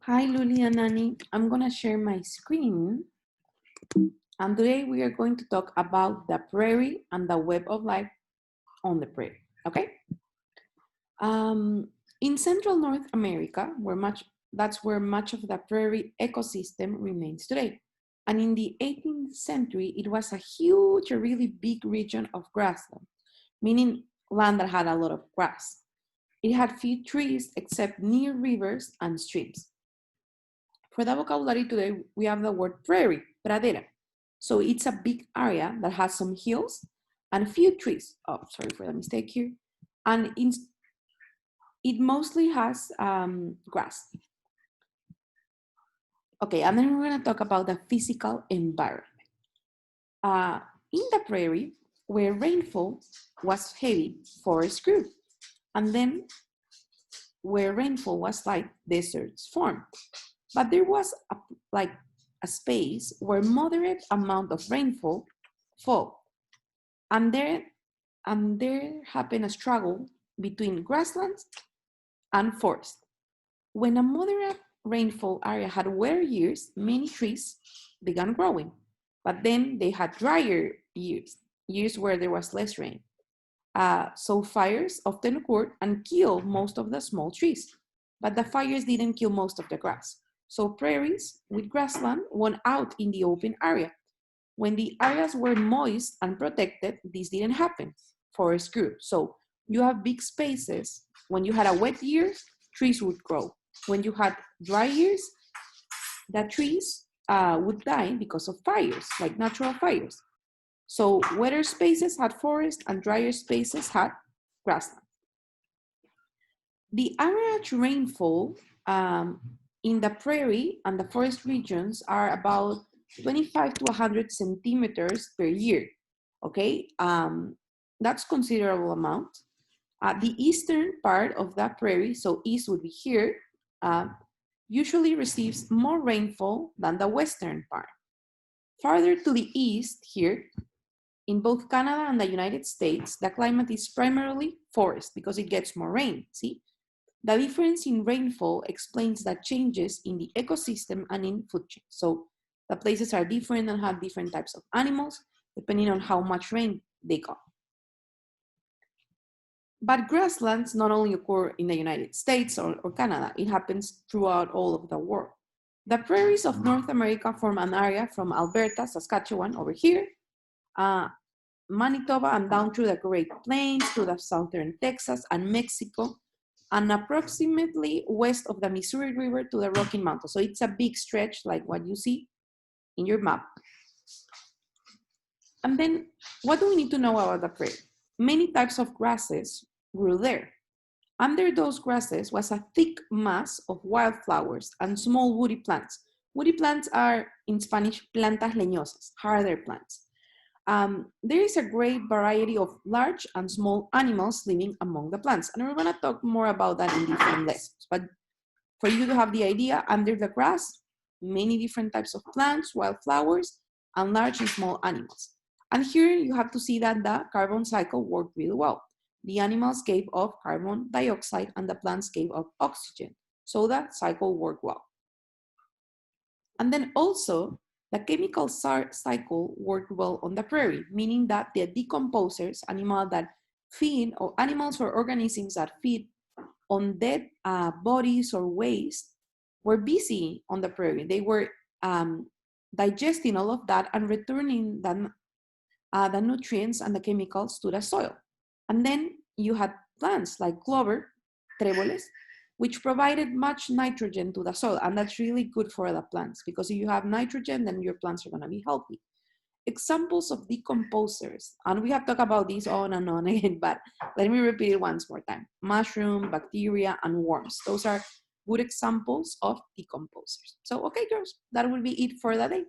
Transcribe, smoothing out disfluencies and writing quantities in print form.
Hi, Luli and Annie. I'm going to share my screen. And today we are going to talk about the prairie and the web of life on the prairie. Okay? In Central North America, that's where much of the prairie ecosystem remains today. And in the 18th century, it was a huge, a really big region of grassland, meaning land that had a lot of grass. It had few trees except near rivers and streams. For the vocabulary today, we have the word prairie, pradera. So it's a big area that has some hills and a few trees. Oh, sorry for the mistake here. And it mostly has grass. Okay, and then we're going to talk about the physical environment. In the prairie, where rainfall was heavy, forests grew. And then where rainfall was light, deserts formed. But there was a space where moderate amount of rainfall fall. And there happened a struggle between grasslands and forest. When a moderate rainfall area had wetter years, many trees began growing. But then they had drier years where there was less rain. So fires often occurred and killed most of the small trees. But the fires didn't kill most of the grass. So prairies with grassland won out in the open area. When the areas were moist and protected, this didn't happen. Forests grew. So you have big spaces. When you had a wet year, trees would grow. When you had dry years, the trees would die because of fires, like natural fires. So wetter spaces had forest and drier spaces had grassland. The average rainfall in the prairie and the forest regions are about 25 to 100 centimeters per year, okay? That's considerable amount. The eastern part of that prairie, so east would be here, usually receives more rainfall than the western part. Farther to the east here, in both Canada and the United States, the climate is primarily forest because it gets more rain, see? The difference in rainfall explains the changes in the ecosystem and in food chain. So the places are different and have different types of animals depending on how much rain they got. But grasslands not only occur in the United States or Canada, it happens throughout all of the world. The prairies of North America form an area from Alberta, Saskatchewan over here, Manitoba and down through the Great Plains to the southern Texas and Mexico, and approximately west of the Missouri River to the Rocky Mountains. So it's a big stretch like what you see in your map. And then what do we need to know about the prairie? Many types of grasses grew there. Under those grasses was a thick mass of wildflowers and small woody plants. Woody plants are, in Spanish, plantas leñosas, harder plants. There is a great variety of large and small animals living among the plants. And we're going to talk more about that in different lessons. But for you to have the idea, under the grass, many different types of plants, wildflowers, and large and small animals. And here you have to see that the carbon cycle worked really well. The animals gave off carbon dioxide and the plants gave off oxygen. So that cycle worked well. And then also, the chemical cycle worked well on the prairie, meaning that the decomposers, animals or organisms that feed on dead bodies or waste, were busy on the prairie. They were digesting all of that and returning the nutrients and the chemicals to the soil. And then you had plants like clover, tréboles, which provided much nitrogen to the soil. And that's really good for the plants because if you have nitrogen, then your plants are going to be healthy. Examples of decomposers, and we have talked about this on and on again, but let me repeat it once more time. Mushroom, bacteria, and worms. Those are good examples of decomposers. So, okay, girls, that will be it for the day.